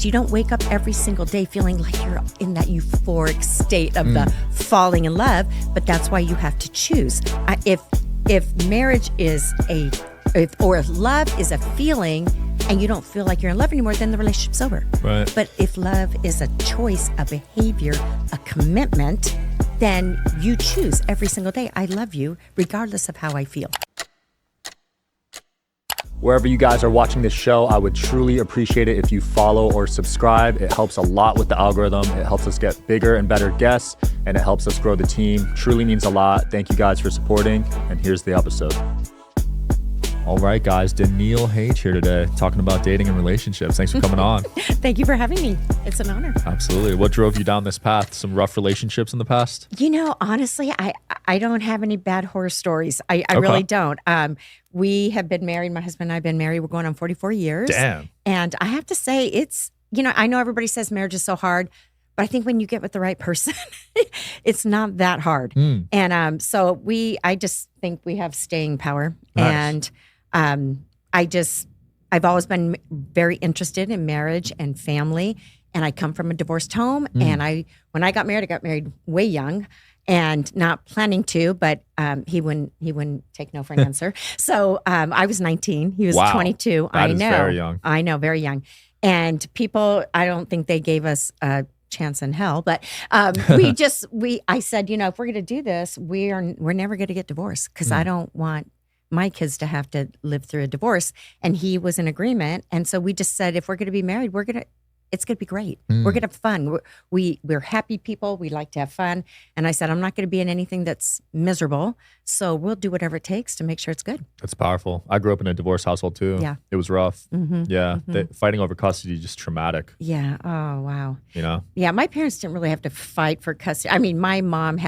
choose. You don't wake up every single day feeling like you're in that euphoric state of the falling in love, but that's why you have to choose. If marriage is if love is a feeling and you don't feel like you're in love anymore, then the relationship's over. Right. But if love is a choice, a behavior, a commitment, then you choose every single day. I love you regardless of how I feel. Wherever you guys are watching this show, I would truly appreciate it if you follow or subscribe. It helps a lot with the algorithm. It helps us get bigger and better guests, and it helps us grow the team. Truly means a lot. Thank you guys for supporting, and here's the episode. All right, guys, Daniele Hage here today, talking about dating and relationships. Thanks for coming on. Thank you for having me. It's an honor. Absolutely. What drove you down this path? Some rough relationships in the past? You know, honestly, I don't have any bad horror stories. I really don't. We have been married. My husband and I have been married. We're going on 44 years. Damn. And I have to say, it's, you know, I know everybody says marriage is so hard, but I think when you get with the right person, it's not that hard. And I just think we have staying power. Nice. And I've always been very interested in marriage and family. And I come from a divorced home. And when I got married way young and not planning to, but he wouldn't take no for an answer. So I was 19. He was 22. That is very young. I know, very young. And people, I don't think they gave us a chance in hell, but I said, you know, if we're going to do this, we're never going to get divorced because I don't want my kids to have to live through a divorce. And he was in agreement. And so we just said, if we're going to be married, it's going to be great. We're going to have fun. We're happy people. We like to have fun. And I said, I'm not going to be in anything that's miserable. So we'll do whatever it takes to make sure it's good. That's powerful. I grew up in a divorce household too. Yeah. It was rough. Yeah. Fighting over custody, just traumatic. Yeah. Oh, wow. You know? Yeah. My parents didn't really have to fight for custody. I mean, my mom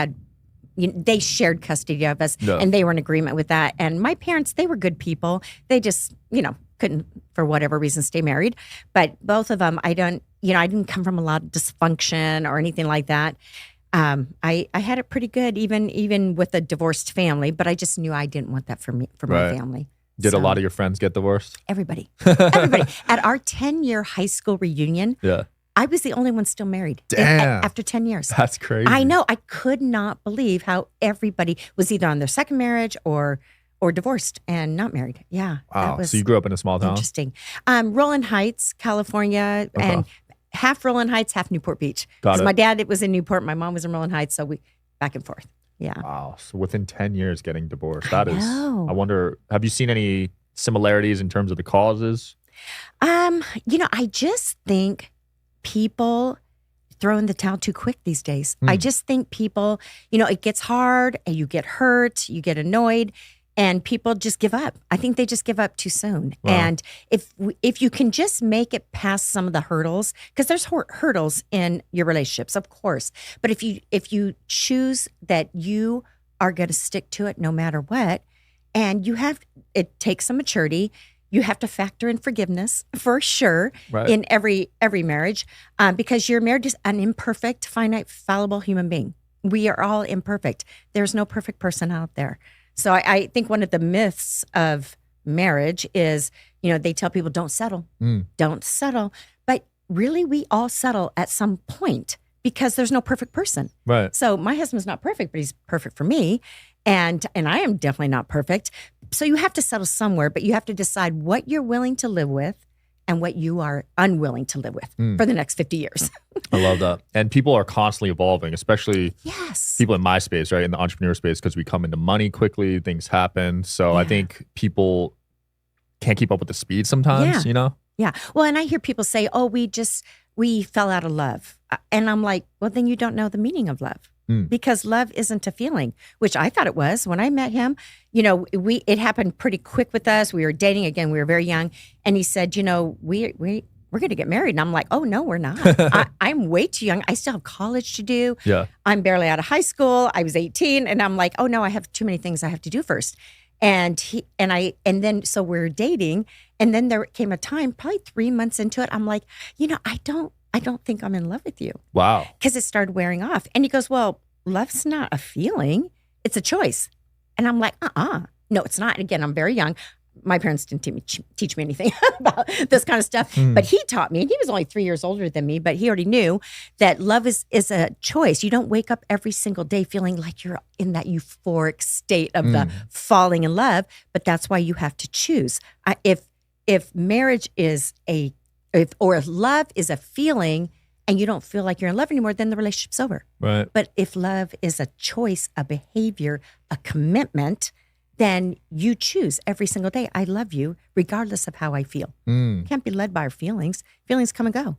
they shared custody of us and they were in agreement with that. And my parents, they were good people. They just, couldn't, for whatever reason, stay married. But both of them, I didn't come from a lot of dysfunction or anything like that. I had it pretty good, even with a divorced family, but I just knew I didn't want that for my family. Did a lot of your friends get divorced? Everybody. At our 10-year high school reunion, I was the only one still married. Damn. After 10 years. That's crazy. I know. I could not believe how everybody was either on their second marriage or divorced and not married. Yeah. Wow. So you grew up in a small town? Interesting. Rolling Heights, California, and half Rolling Heights, half Newport Beach. Got it. My dad was in Newport. My mom was in Rolling Heights. So we back and forth. Yeah. Wow. So within 10 years getting divorced. I know. I wonder, have you seen any similarities in terms of the causes? I just think people throw in the towel too quick these days. I just think people, it gets hard and you get hurt, you get annoyed, and people just give up. I think they just give up too soon. Wow. And if you can just make it past some of the hurdles, because there's hurdles in your relationships, of course. But if you choose that you are going to stick to it no matter what, and it takes some maturity. You have to factor in forgiveness for sure in every marriage because you're married to an imperfect, finite, fallible human being. We are all imperfect. There's no perfect person out there. So I think one of the myths of marriage is, they tell people don't settle. Don't settle. But really, we all settle at some point because there's no perfect person. Right. So my husband's not perfect, but he's perfect for me. And I am definitely not perfect. So you have to settle somewhere, but you have to decide what you're willing to live with and what you are unwilling to live with for the next 50 years. I love that. And people are constantly evolving, especially people in my space, right? In the entrepreneur space, because we come into money quickly, things happen. So I think people can't keep up with the speed sometimes, Yeah. Well, and I hear people say, oh, we fell out of love. And I'm like, well, then you don't know the meaning of love. Because love isn't a feeling, which I thought it was. When I met him, it happened pretty quick with us. We were dating again. We were very young. And he said, we're going to get married. And I'm like, oh, no, we're not. I'm way too young. I still have college to do. Yeah. I'm barely out of high school. I was 18. And I'm like, oh, no, I have too many things I have to do first. And so we're dating. And then there came a time, probably 3 months into it, I'm like, I don't think I'm in love with you. Wow. Because it started wearing off. And he goes, well, love's not a feeling. It's a choice. And I'm like, no, it's not. Again, I'm very young. my parents didn't teach me anything about this kind of stuff, but he taught me, and he was only 3 years older than me, but he already knew that love is a choice. You don't wake up every single day feeling like you're in that euphoric state of the falling in love, but that's why you have to choose. If marriage is if love is a feeling and you don't feel like you're in love anymore, then the relationship's over. Right. But if love is a choice, a behavior, a commitment, then you choose every single day. I love you regardless of how I feel. Can't be led by our feelings. Feelings come and go.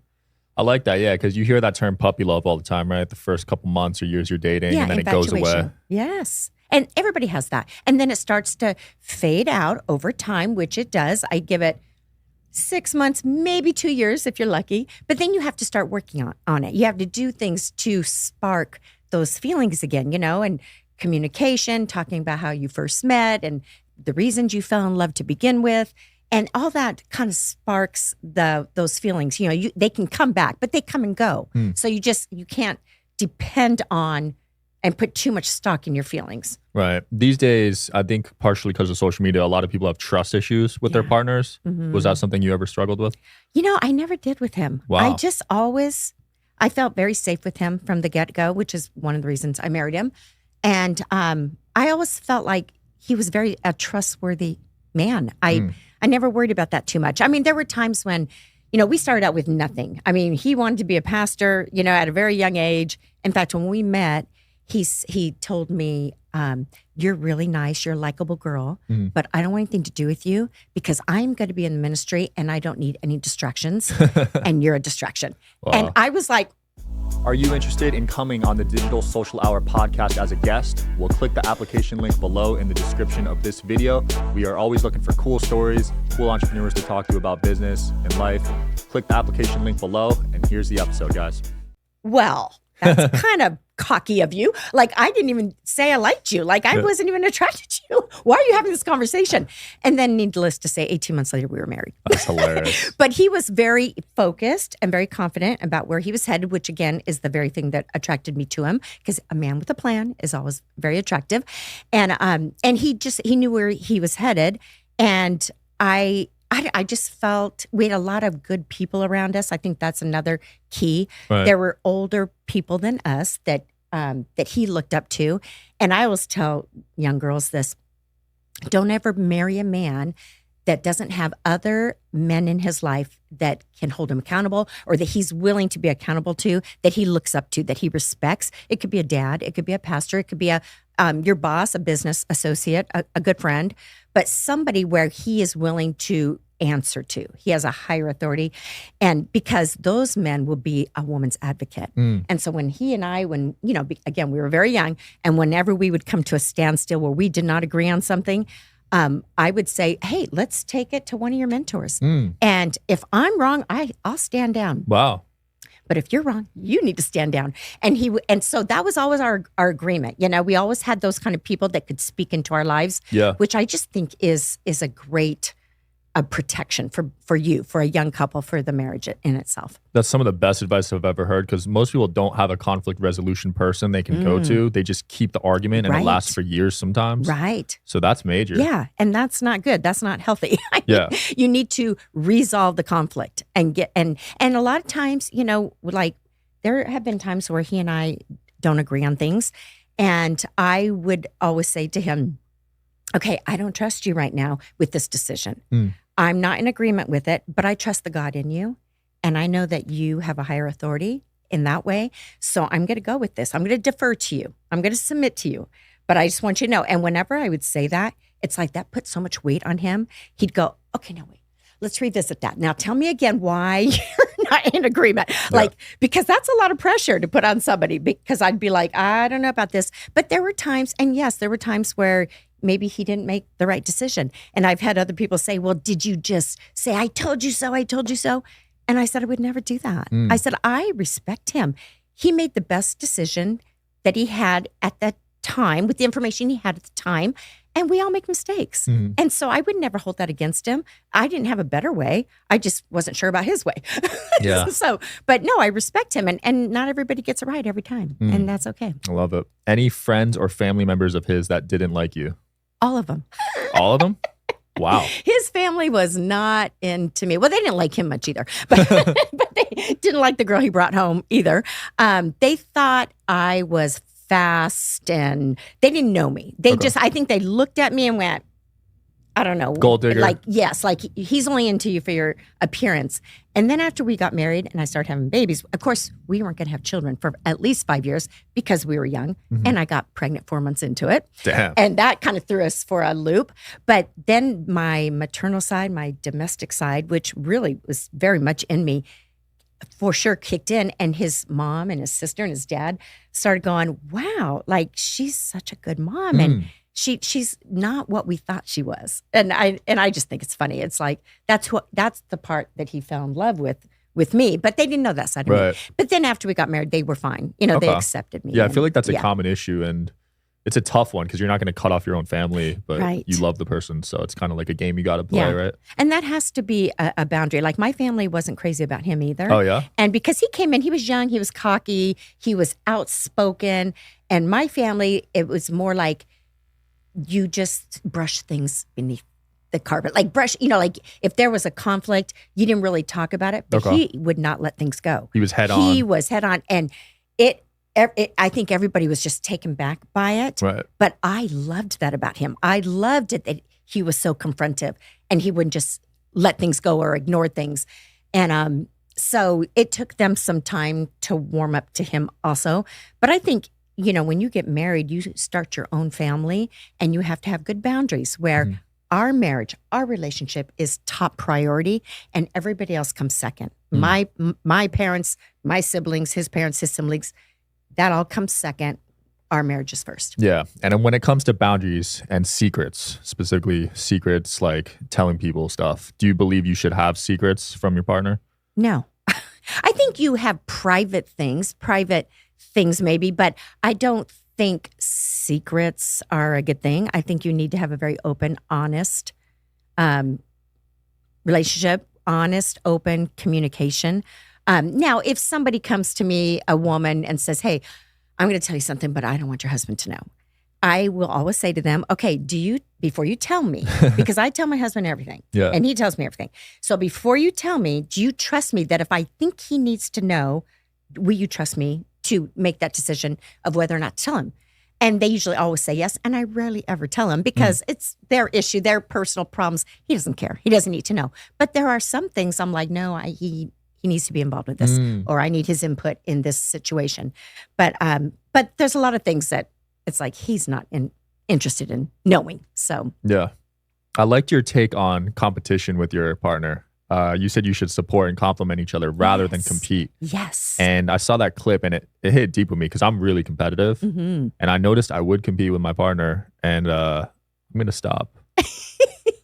I like that, yeah, because you hear that term puppy love all the time, right? The first couple months or years you're dating, and then it goes away. Yes. And everybody has that. And then it starts to fade out over time, which it does. I give it 6 months, maybe 2 years if you're lucky. But then you have to start working on it. You have to do things to spark those feelings again, and communication, talking about how you first met and the reasons you fell in love to begin with. And all that kind of sparks those feelings. They can come back, but they come and go. So you can't depend on and put too much stock in your feelings. Right. These days, I think partially because of social media, a lot of people have trust issues with their partners. Was that something you ever struggled with? I never did with him. Wow. I felt very safe with him from the get-go, which is one of the reasons I married him. And I always felt like he was a trustworthy man. I never worried about that too much. I mean, there were times when, we started out with nothing. I mean, he wanted to be a pastor, at a very young age. In fact, when we met, he told me, you're really nice. You're a likable girl, but I don't want anything to do with you because I'm going to be in the ministry and I don't need any distractions and you're a distraction. Wow. And I was like, are you interested in coming on the Digital Social Hour podcast as a guest? We'll click the application link below in the description of this video. We are always looking for cool stories, cool entrepreneurs to talk to about business and life. Click the application link below, and here's the episode, guys. Well, that's kind of cocky of you. Like, I didn't even say I liked you. Like, I wasn't even attracted to you. Why are you having this conversation? And then, needless to say, 18 months later, we were married. That's hilarious. But he was very focused and very confident about where he was headed, which again is the very thing that attracted me to him, because a man with a plan is always very attractive. And he knew where he was headed. And I just felt we had a lot of good people around us. I think that's another key. Right. There were older people than us that he looked up to. And I always tell young girls this: don't ever marry a man that doesn't have other men in his life that can hold him accountable, or that he's willing to be accountable to, that he looks up to, that he respects. It could be a dad, it could be a pastor, it could be your boss, a business associate, a good friend, but somebody where he is willing to answer to. He has a higher authority. And because those men will be a woman's advocate. And so when he and I, again, we were very young, and whenever we would come to a standstill where we did not agree on something, I would say, hey, let's take it to one of your mentors. And if I'm wrong, I'll stand down. Wow. But if you're wrong, you need to stand down. And so that was always our agreement. We always had those kind of people that could speak into our lives, which I just think is a great protection for you, for a young couple, for the marriage in itself. That's some of the best advice I've ever heard, because most people don't have a conflict resolution person they can go to. They just keep the argument, and it lasts for years sometimes. Right. So that's major. Yeah. And that's not good. That's not healthy. You need to resolve the conflict and a lot of times, like there have been times where he and I don't agree on things. And I would always say to him, okay, I don't trust you right now with this decision. I'm not in agreement with it, but I trust the God in you. And I know that you have a higher authority in that way. So I'm going to go with this. I'm going to defer to you. I'm going to submit to you. But I just want you to know. And whenever I would say that, it's like that put so much weight on him. He'd go, okay, no, wait. Let's revisit that. Now tell me again why you're not in agreement. Because that's a lot of pressure to put on somebody, because I'd be like, I don't know about this. But there were times, and yes, there were times where maybe he didn't make the right decision. And I've had other people say, well, did you just say, I told you so, I told you so? And I said, I would never do that. I said, I respect him. He made the best decision that he had at that time with the information he had at the time. And we all make mistakes. And so I would never hold that against him. I didn't have a better way. I just wasn't sure about his way. Yeah. But no, I respect him. And not everybody gets it right every time. And that's okay. I love it. Any friends or family members of his that didn't like you? All of them. All of them? Wow. His family was not into me. Well, they didn't like him much either, but, but they didn't like the girl he brought home either. They thought I was fast and they didn't know me. I think they looked at me and went, I don't know. Gold digger. Like, yes, like he's only into you for your appearance. And then after we got married and I started having babies, of course, we weren't going to have children for at least 5 years because we were young. Mm-hmm. And I got pregnant 4 months into it. Damn. And that kind of threw us for a loop. But then my maternal side, my domestic side, which really was very much in me, for sure kicked in. And his mom and his sister and his dad started going, wow, like she's such a good mom. And she's not what we thought she was. And I just think it's funny. It's like, that's the part that he fell in love with me, but they didn't know that side of me. But then after we got married, they were fine. They accepted me. Yeah, I feel like that's a common issue, and it's a tough one because you're not going to cut off your own family, but you love the person. So it's kind of like a game you got to play, right? And that has to be a boundary. Like my family wasn't crazy about him either. Oh, yeah? And because he came in, he was young, he was cocky, he was outspoken. And my family, it was more like, you just brush things beneath the carpet. Like brush, like if there was a conflict, you didn't really talk about it, but he would not let things go. He was head on. He was head on. And I think everybody was just taken back by it. Right. But I loved that about him. I loved it that he was so confrontive and he wouldn't just let things go or ignore things. And so it took them some time to warm up to him also. But I think, when you get married, you start your own family and you have to have good boundaries where our marriage, our relationship is top priority and everybody else comes second. My parents, my siblings, his parents, his siblings, that all comes second. Our marriage is first. Yeah. And then when it comes to boundaries and secrets, specifically secrets like telling people stuff, do you believe you should have secrets from your partner? No. I think you have private things maybe, but I don't think secrets are a good thing. I think you need to have a very open, honest relationship, honest, open communication. Now, if somebody comes to me, a woman, and says, hey, I'm going to tell you something, but I don't want your husband to know. I will always say to them, okay, before you tell me, because I tell my husband everything and he tells me everything. So before you tell me, do you trust me that if I think he needs to know, will you trust me to make that decision of whether or not to tell him? And they usually always say yes. And I rarely ever tell him because it's their issue, their personal problems. He doesn't care. He doesn't need to know. But there are some things I'm like, no, he needs to be involved with this or I need his input in this situation. But there's a lot of things that it's like he's not interested in knowing. So yeah. I liked your take on competition with your partner. You said you should support and compliment each other rather than compete. Yes. And I saw that clip and it hit deep with me because I'm really competitive. And I noticed I would compete with my partner and I'm going to stop.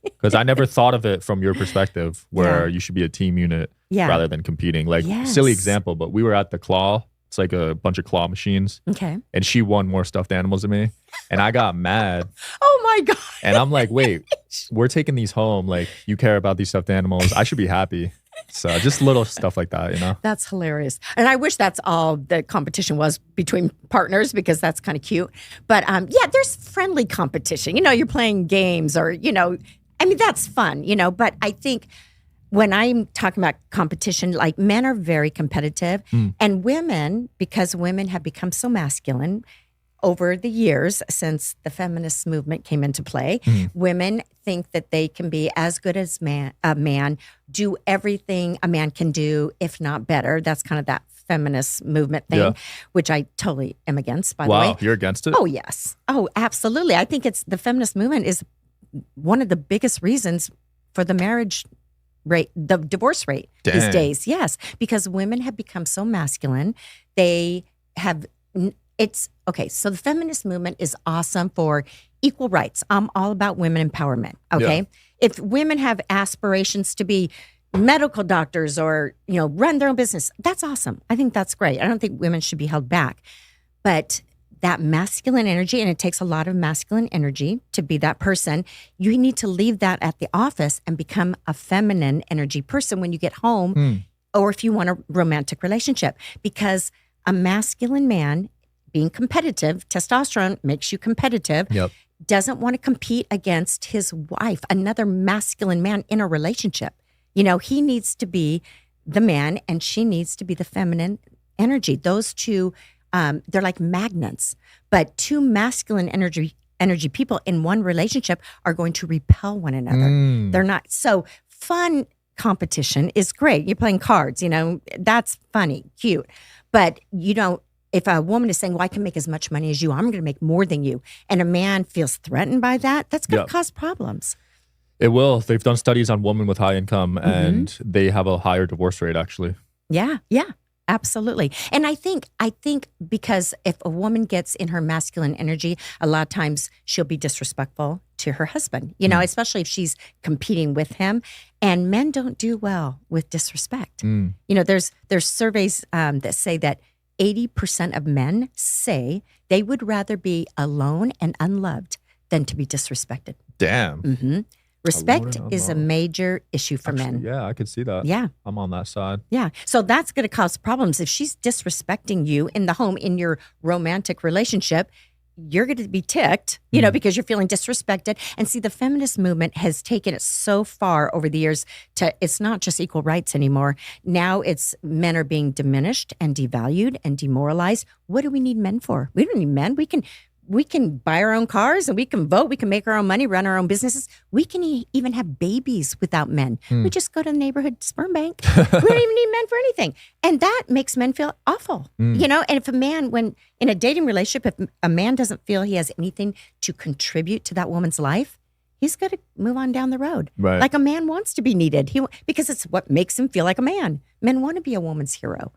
Because I never thought of it from your perspective where you should be a team unit rather than competing. Like, silly example, but we were at the claw. It's like a bunch of claw machines. Okay. And she won more stuffed animals than me. And I got mad. Oh my God. And I'm like, wait, we're taking these home. Like, you care about these stuffed animals. I should be happy. So just little stuff like that, That's hilarious. And I wish that's all the competition was between partners because that's kind of cute. But there's friendly competition. You're playing games or, that's fun, but I think when I'm talking about competition, like men are very competitive and women, because women have become so masculine over the years since the feminist movement came into play, women think that they can be as good as a man, do everything a man can do, if not better. That's kind of that feminist movement thing, which I totally am against, by the way. Wow, you're against it? Oh, yes. Oh, absolutely. I think the feminist movement is one of the biggest reasons for the marriage rate, the divorce rate these days. Yes, because women have become so masculine. They have, so the feminist movement is awesome for equal rights. I'm all about women empowerment, okay? Yeah. If women have aspirations to be medical doctors or, run their own business, that's awesome. I think that's great. I don't think women should be held back. But that masculine energy, and it takes a lot of masculine energy to be that person, you need to leave that at the office and become a feminine energy person when you get home or if you want a romantic relationship. Because a masculine man being competitive, testosterone makes you competitive. Yep. doesn't want to compete against his wife, another masculine man in a relationship. He needs to be the man and she needs to be the feminine energy. Those two, they're like magnets. But two masculine energy people in one relationship are going to repel one another. They're not. So fun competition is great. You're playing cards, that's funny, cute. But if a woman is saying, well, I can make as much money as you, I'm going to make more than you, and a man feels threatened by that, that's going to cause problems. It will. They've done studies on women with high income, and they have a higher divorce rate, actually. Yeah, absolutely. And I think because if a woman gets in her masculine energy, a lot of times she'll be disrespectful to her husband, especially if she's competing with him. And men don't do well with disrespect. There's surveys that say that 80% of men say they would rather be alone and unloved than to be disrespected. Damn. Respect is a major issue for men. Yeah, I could see that. Yeah. I'm on that side. Yeah. So that's going to cause problems. If she's disrespecting you in the home, in your romantic relationship, you're going to be ticked, because you're feeling disrespected. And see, the feminist movement has taken it so far over the years it's not just equal rights anymore. Now it's men are being diminished and devalued and demoralized. What do we need men for? We don't need men. We can buy our own cars and we can vote. We can make our own money, run our own businesses. We can even have babies without men. We just go to the neighborhood sperm bank. We don't even need men for anything. And that makes men feel awful, And if a man, when in a dating relationship, if a man doesn't feel he has anything to contribute to that woman's life, he's got to move on down the road. Right. Like a man wants to be needed because it's what makes him feel like a man. Men want to be a woman's hero.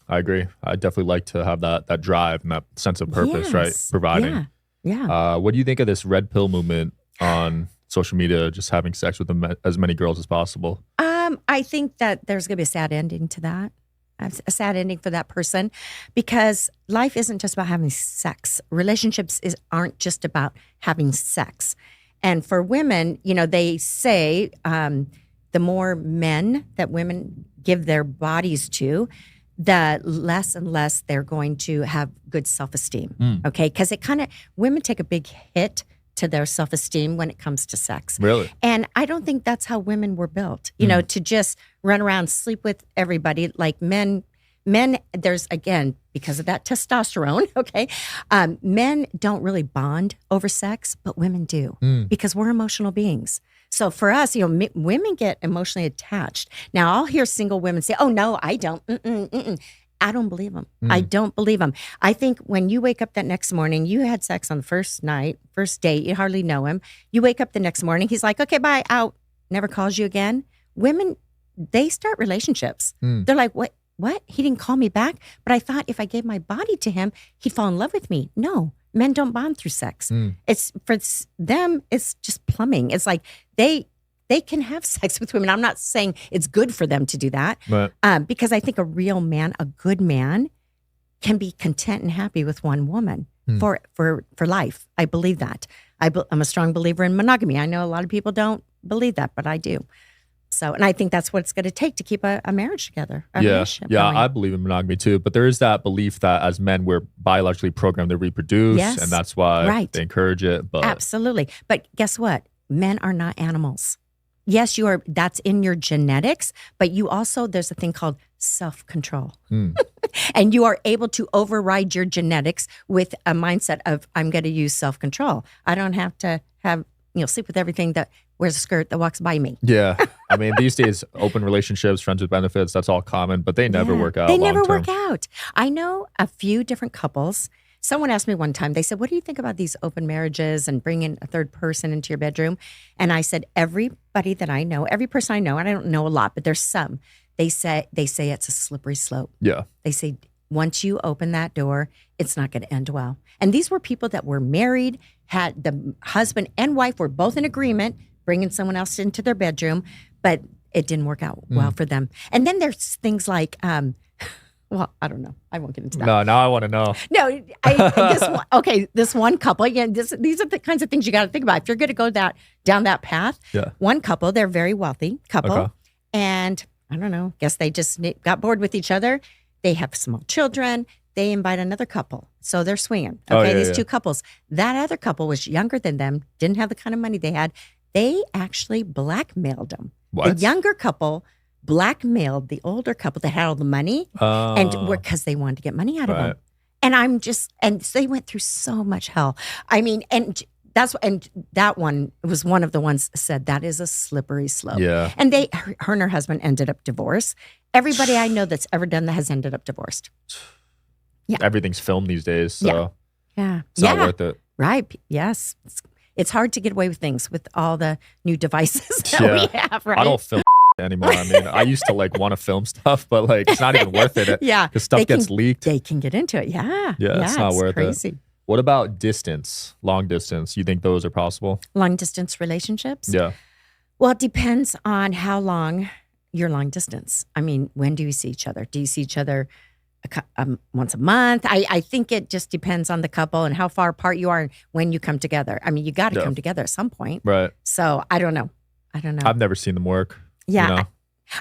I agree. I definitely like to have that drive and that sense of purpose, right? Providing. Yeah. What do you think of this red pill movement on social media, just having sex with as many girls as possible? I think that there's going to be a sad ending to that. A sad ending for that person, because life isn't just about having sex. Relationships aren't just about having sex. And for women, they say the more men that women give their bodies to, the less and less they're going to have good self-esteem. Okay. Because women take a big hit to their self-esteem when it comes to sex. Really? And I don't think that's how women were built, to just run around, sleep with everybody like men. There's, again, because of that testosterone, okay, men don't really bond over sex, but women do because we're emotional beings. So for us, women get emotionally attached. Now, I'll hear single women say, oh, no, I don't. I don't believe them. I don't believe them. I think when you wake up that next morning, you had sex on the first date, you hardly know him. You wake up the next morning, he's like, okay, bye, out, never calls you again. Women, they start relationships. They're like, what? He didn't call me back, but I thought if I gave my body to him, he'd fall in love with me. No, men don't bond through sex. It's for them, it's just plumbing. It's like they can have sex with women. I'm not saying it's good for them to do that, because I think a real man, a good man, can be content and happy with one woman for life. I believe that. I'm a strong believer in monogamy. I know a lot of people don't believe that, but I do. So, and I think that's what it's going to take to keep a marriage together. Relationship going. I believe in monogamy too. But there is that belief that as men, we're biologically programmed to reproduce, and that's why they encourage it. But absolutely. But guess what? Men are not animals. Yes, you are. That's in your genetics. But you also, there's a thing called self-control, and you are able to override your genetics with a mindset of I'm going to use self-control. I don't have to have sleep with everything that wears a skirt that walks by me. Yeah. I mean, these days, open relationships, friends with benefits, that's all common, but they never work out. They never work out. I know a few different couples. Someone asked me one time, they said, what do you think about these open marriages and bringing a third person into your bedroom? And I said, everybody that I know, every person I know, and I don't know a lot, but there's some, they say it's a slippery slope. Yeah. They say, once you open that door, it's not going to end well. And these were people that were married, had the husband and wife were both in agreement, bringing someone else into their bedroom, but it didn't work out well for them. And then there's things like, well, I don't know. I won't get into that. No, now I want to know. No, this one couple, these are the kinds of things you got to think about. If you're going to go down that path, one couple, they're a very wealthy couple, and I don't know, guess they just got bored with each other. They have small children. they invite another couple. So they're swinging. Oh, Okay, yeah, these yeah. two couples. That other couple was younger than them, didn't have the kind of money they had. They actually blackmailed them. What? The younger couple blackmailed the older couple that had all the money, and because they wanted to get money out of them. And so they went through so much hell. I mean, and that one was one of the ones said that is a slippery slope. Yeah. And her and her husband ended up divorced. Everybody I know that's ever done that has ended up divorced. Yeah. Everything's filmed these days, so yeah. it's not worth it. Right. Yes. It's hard to get away with things with all the new devices that we have, right? I don't film anymore. I mean, I used to want to film stuff, but it's not even worth it. Yeah. Because stuff gets leaked. They can get into it. Yeah. Yeah, it's not worth crazy. it. What about distance, long distance? You think those are possible? Long distance relationships? Yeah. Well, it depends on how long you're long distance. I mean, when do you see each other? Do you see each other once a month? I think it just depends on the couple and how far apart you are and when you come together. I mean, you got to come together at some point. Right. So I don't know. I've never seen them work. Yeah. You know?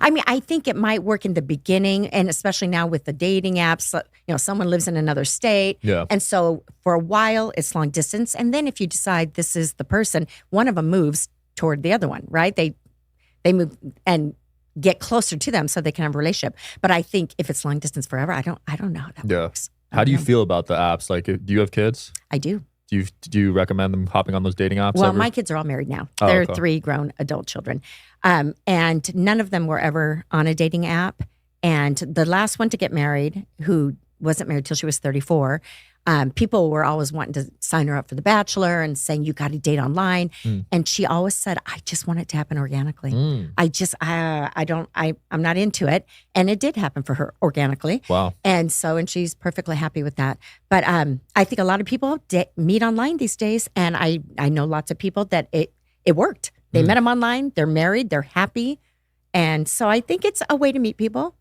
I mean, I think it might work in the beginning, and especially now with the dating apps, someone lives in another state. Yeah. And so for a while, it's long distance. And then if you decide this is the person, one of them moves toward the other one, right? They move and get closer to them so they can have a relationship. But I think if it's long distance forever, I don't know how that works. How do you feel about the apps? Do you have kids? I do. Do you recommend them hopping on those dating apps? Well, my kids are all married now. They're 3 grown adult children. And none of them were ever on a dating app. And the last one to get married, who wasn't married till she was 34, people were always wanting to sign her up for The Bachelor and saying, you got to date online. And she always said, I just want it to happen organically. I'm not into it. And it did happen for her organically. Wow. And she's perfectly happy with that. But I think a lot of people meet online these days. And I know lots of people that it worked. They met them online. They're married. They're happy. And so I think it's a way to meet people.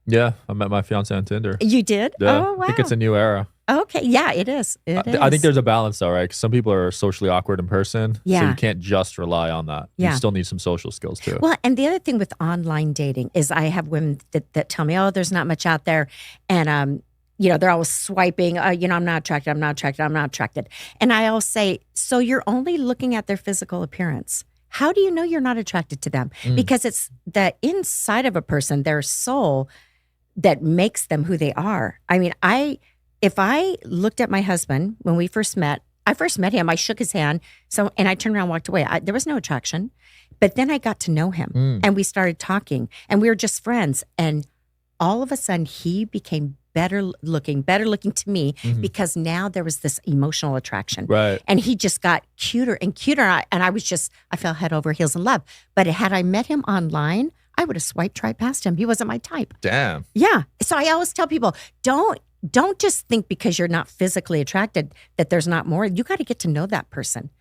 Yeah. I met my fiance on Tinder. You did? Yeah. Oh, wow. I think it's a new era. Okay. Yeah, it is. I think there's a balance though, right? Because some people are socially awkward in person. Yeah. So you can't just rely on that. Yeah. You still need some social skills too. Well, and the other thing with online dating is I have women that tell me, oh, there's not much out there. And, they're always swiping, I'm not attracted. And I always say, so you're only looking at their physical appearance. How do you know you're not attracted to them? Because it's the inside of a person, their soul, that makes them who they are. I mean, if I looked at my husband when we first met, I met him, I shook his hand, and I turned around and walked away. There was no attraction. But then I got to know him and we started talking and we were just friends. And all of a sudden he became better looking to me because now there was this emotional attraction. Right. And he just got cuter and cuter. And I fell head over heels in love. But had I met him online, I would have swiped right past him. He wasn't my type. Damn. Yeah. So I always tell people, don't just think because you're not physically attracted that there's not more. You got to get to know that person.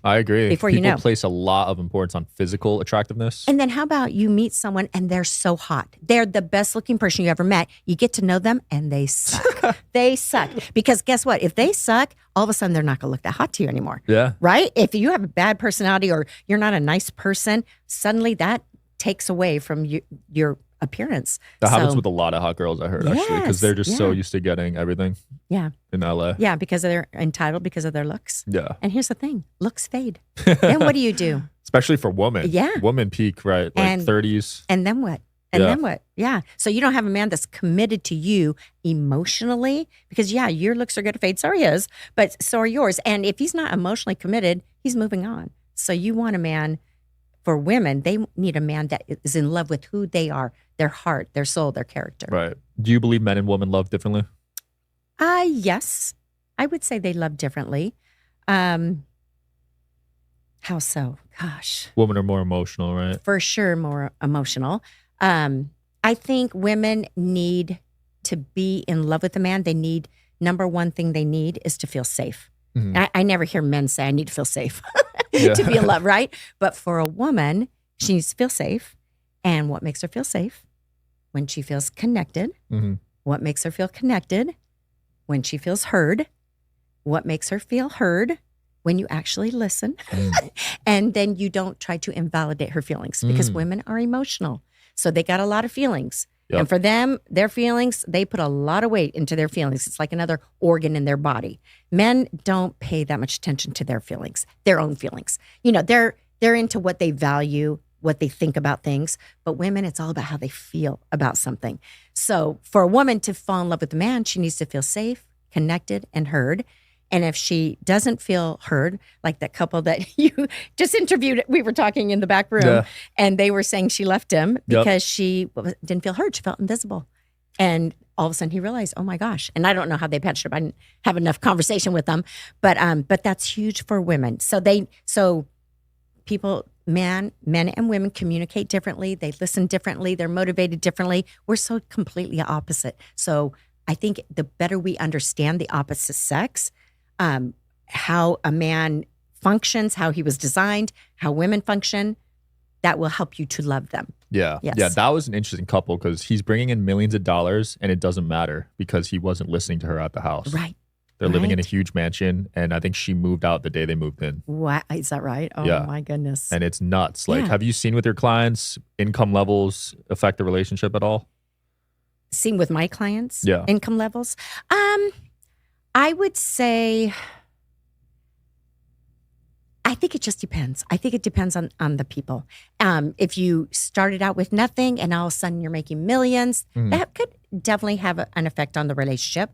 I agree. Before People you know. place a lot of importance on physical attractiveness. And then how about you meet someone and they're so hot. They're the best looking person you ever met. You get to know them and they suck. They suck. Because guess what? If they suck, all of a sudden they're not going to look that hot to you anymore. Yeah. Right? If you have a bad personality or you're not a nice person, suddenly that takes away from your appearance. That happens with a lot of hot girls, I heard, actually, because they're just so yeah. used to getting everything Yeah. in LA. Yeah, because they're entitled because of their looks. Yeah. And here's the thing, looks fade. Then what do you do? Especially for women. Yeah. Women peak, right? Like 30s. And then what? And then what? Yeah. So you don't have a man that's committed to you emotionally because, your looks are going to fade. So are his, but so are yours. And if he's not emotionally committed, he's moving on. So you want a man, for women, they need a man that is in love with who they are, their heart, their soul, their character. Right. Do you believe men and women love differently? Yes. I would say they love differently. How so? Gosh. Women are more emotional, right? For sure, more emotional. I think women need to be in love with a man. They need, number one thing they need is to feel safe. Mm-hmm. I never hear men say, I need to feel safe to be in love, right? But for a woman, she needs to feel safe. And what makes her feel safe? When she feels connected. Mm-hmm. What makes her feel connected? When she feels heard. What makes her feel heard? When you actually listen. And then you don't try to invalidate her feelings because women are emotional. So they got a lot of feelings. Yep. And for them, their feelings, they put a lot of weight into their feelings. It's like another organ in their body. Men don't pay that much attention to their feelings, their own feelings. They're into what they value, what they think about things. But women, it's all about how they feel about something. So for a woman to fall in love with a man, she needs to feel safe, connected, and heard. And if she doesn't feel heard, like that couple that you just interviewed, we were talking in the back room, and they were saying she left him because she didn't feel heard. She felt invisible. And all of a sudden he realized, oh my gosh. And I don't know how they patched it up. I didn't have enough conversation with them. But that's huge for women. So people, men and women communicate differently. They listen differently. They're motivated differently. We're so completely opposite. So I think the better we understand the opposite sex, how a man functions, how he was designed, how women function, that will help you to love them. Yeah. Yes. Yeah, that was an interesting couple because he's bringing in millions of dollars and it doesn't matter because he wasn't listening to her at the house. Right. They're living in a huge mansion and I think she moved out the day they moved in. What? Is that right? Oh my goodness. And it's nuts. Like, have you seen with your clients income levels affect the relationship at all? Seen with my clients? Yeah. Income levels? I would say, I think it just depends. I think it depends on the people. If you started out with nothing and all of a sudden you're making millions, that could definitely have an effect on the relationship.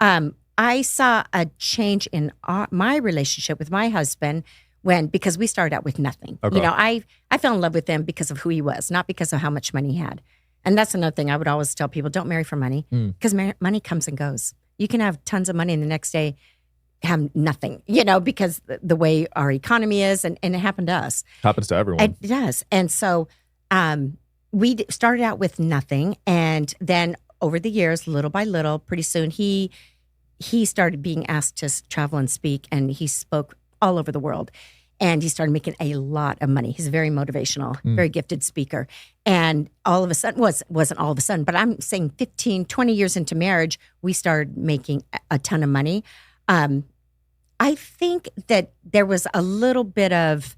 I saw a change in my relationship with my husband because we started out with nothing. Okay. I fell in love with him because of who he was, not because of how much money he had. And that's another thing I would always tell people, don't marry for money because money comes and goes. You can have tons of money and the next day have nothing, because the way our economy is, and it happened to us. Happens to everyone. It does. And so we started out with nothing. And then over the years, little by little, pretty soon, he started being asked to travel and speak, and he spoke all over the world. And he started making a lot of money. He's a very motivational, very gifted speaker. And all of a sudden, wasn't all of a sudden, but I'm saying 15, 20 years into marriage, we started making a ton of money. I think that there was a little bit of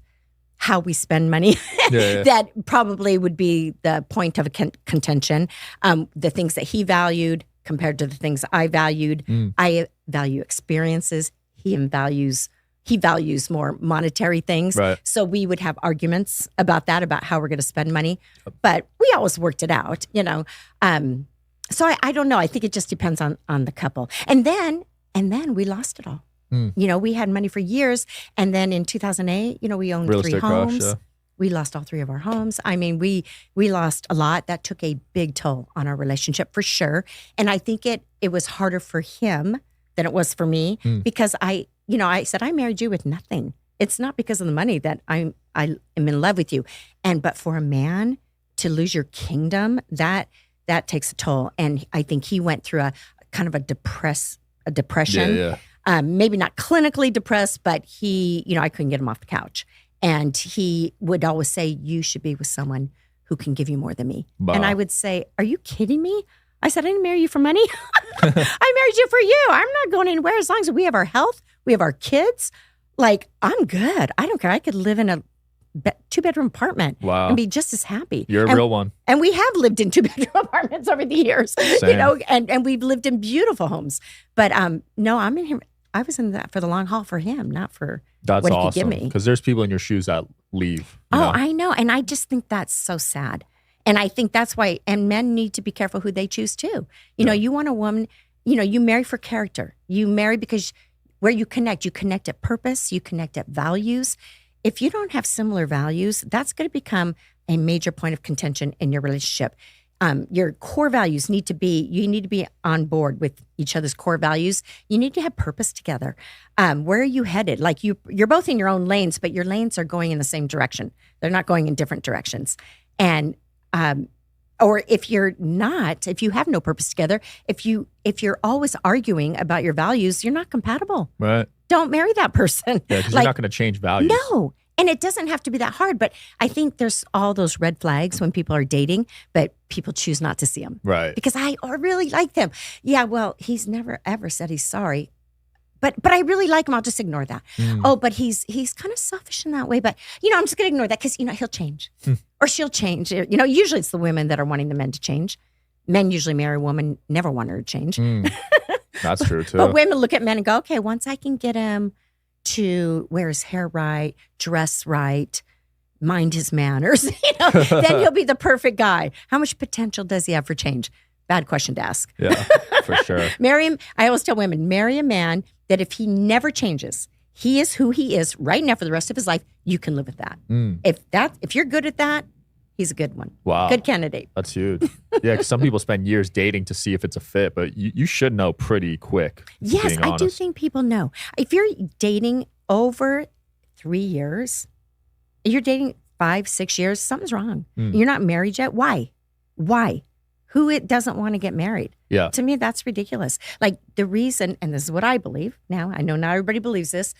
how we spend money that probably would be the point of contention. The things that he valued compared to the things I valued. I value experiences. He values more monetary things. Right. So we would have arguments about that, about how we're going to spend money. But we always worked it out, So I don't know. I think it just depends on the couple. And then we lost it all. We had money for years. And then in 2008, we owned Real 3 estate homes. crash, We lost all 3 of our homes. I mean, we lost a lot. That took a big toll on our relationship for sure. And I think it was harder for him than it was for me because I said, I married you with nothing. It's not because of the money that I am in love with you. But for a man to lose your kingdom, that takes a toll. And I think he went through a kind of a depression. Yeah. Maybe not clinically depressed, but I couldn't get him off the couch. And he would always say, you should be with someone who can give you more than me. Wow. And I would say, are you kidding me? I said, I didn't marry you for money. I married you for you. I'm not going anywhere as long as we have our health, we have our kids. Like, I'm good. I don't care. I could live in a 2-bedroom apartment and be just as happy. You're a real one. And we have lived in 2-bedroom apartments over the years, and we've lived in beautiful homes. But no, I'm in here. I was in that for the long haul for him, not for what he could give me. Because there's people in your shoes that leave. I know. And I just think that's so sad. And I think that's why, and men need to be careful who they choose too. You want a woman, you marry for character. You marry because where you connect at purpose, you connect at values. If you don't have similar values, that's going to become a major point of contention in your relationship. Your core values need to be on board with each other's core values. You need to have purpose together. Where are you headed? Like you're both in your own lanes, but your lanes are going in the same direction. They're not going in different directions. And, or if you have no purpose together, if you're always arguing about your values, you're not compatible. Right. Don't marry that person. Yeah, because you're not going to change values. No. And it doesn't have to be that hard, but I think there's all those red flags when people are dating, but people choose not to see them. Right. Because I really like them. Yeah, well, he's never ever said he's sorry. But I really like him. I'll just ignore that. Oh, but he's kind of selfish in that way. But, I'm just going to ignore that because, he'll change. Or she'll change. Usually it's the women that are wanting the men to change. Men usually marry a woman, never want her to change. That's true too. But women look at men and go, okay, once I can get him to wear his hair right, dress right, mind his manners, then he'll be the perfect guy. How much potential does he have for change? Bad question to ask. Yeah, for sure. Marry him. I always tell women, marry a man that if he never changes, he is who he is right now for the rest of his life, you can live with that. If you're good at that, he's a good one. Wow. Good candidate. That's huge. Yeah, because some people spend years dating to see if it's a fit, but you should know pretty quick. Yes, I do think people know. If you're dating over 3 years, you're dating 5, 6 years, something's wrong. You're not married yet. Why? Who doesn't want to get married? Yeah. To me, that's ridiculous. Like the reason, and this is what I believe now, I know not everybody believes this,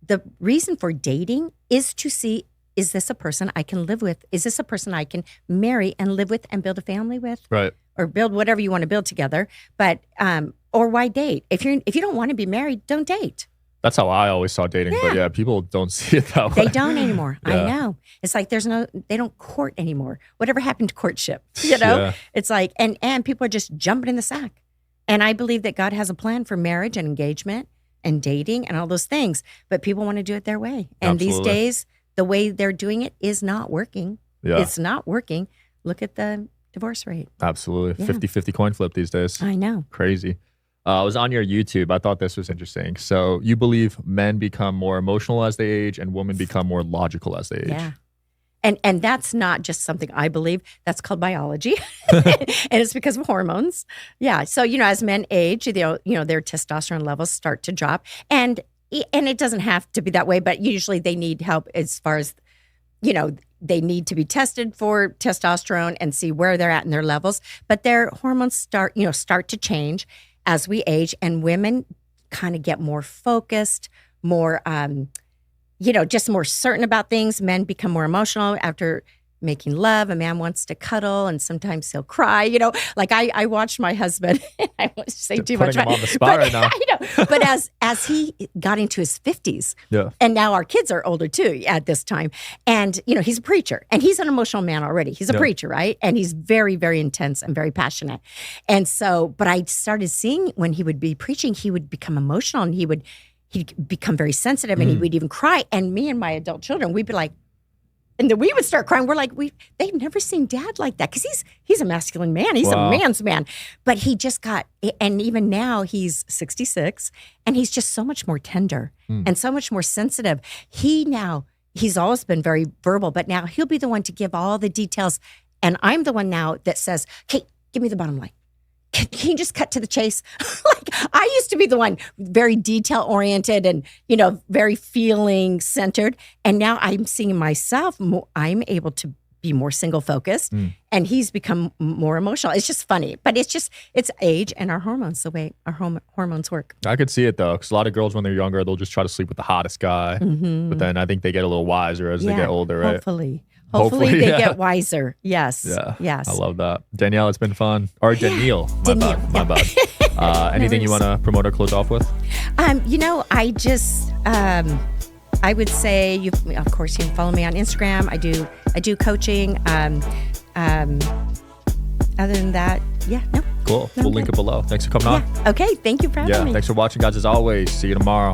the reason for dating is to see, is this a person I can live with? Is this a person I can marry and live with and build a family with? Right. Or build whatever you want to build together. But, or why date? If you don't want to be married, don't date. That's how I always saw dating. But yeah, people don't see it that way. They don't anymore. Yeah. I know. It's like they don't court anymore. Whatever happened to courtship? Yeah. It's like, and people are just jumping in the sack. And I believe that God has a plan for marriage and engagement and dating and all those things. But people want to do it their way. And Absolutely. These days, the way they're doing it is not working. Yeah. It's not working. Look at the divorce rate. Absolutely. Yeah. 50-50 coin flip these days. I know. Crazy. I was on your YouTube. I thought this was interesting. So you believe men become more emotional as they age and women become more logical as they age. Yeah. And that's not just something I believe. That's called biology. And it's because of hormones. Yeah. So, as men age, their testosterone levels start to drop. And it doesn't have to be that way, but usually they need help as far as, they need to be tested for testosterone and see where they're at in their levels. But their hormones start to change as we age, and women kind of get more focused, more, just more certain about things. Men become more emotional after making love. A man wants to cuddle, and sometimes he'll cry. Like I watched my husband. I won't say too much. Putting him on the spot right now. I know. But as he got into his 50s, yeah, and now our kids are older too at this time, and he's a preacher, and he's an emotional man already. He's a preacher, right? And he's very, very intense and very passionate. And so, but I started seeing when he would be preaching, he would become emotional, and he'd become very sensitive, and he would even cry. And me and my adult children, we'd be like, and then we would start crying. We're like, they've never seen dad like that, because he's a masculine man. He's a man's man. But he just got, and even now he's 66, and he's just so much more tender and so much more sensitive. He's always been very verbal, but now he'll be the one to give all the details. And I'm the one now that says, "Okay, give me the bottom line. Can you just cut to the chase?" Like I used to be the one very detail oriented and, very feeling centered. And now I'm seeing myself, I'm able to be more single focused, and he's become more emotional. It's just funny, but it's age and our hormones, the way our hormones work. I could see it though, because a lot of girls when they're younger, they'll just try to sleep with the hottest guy. But then I think they get a little wiser as they get older, right? Hopefully they get wiser. Yes. Yeah. Yes. I love that. Danielle, it's been fun. Or Danielle. My bad. Anything you want to promote or close off with? I just, I would say, of course, you can follow me on Instagram. I do coaching. Other than that, no. Cool. We'll link it below. Thanks for coming on. Okay. Thank you for having me. Thanks for watching, guys. As always, see you tomorrow.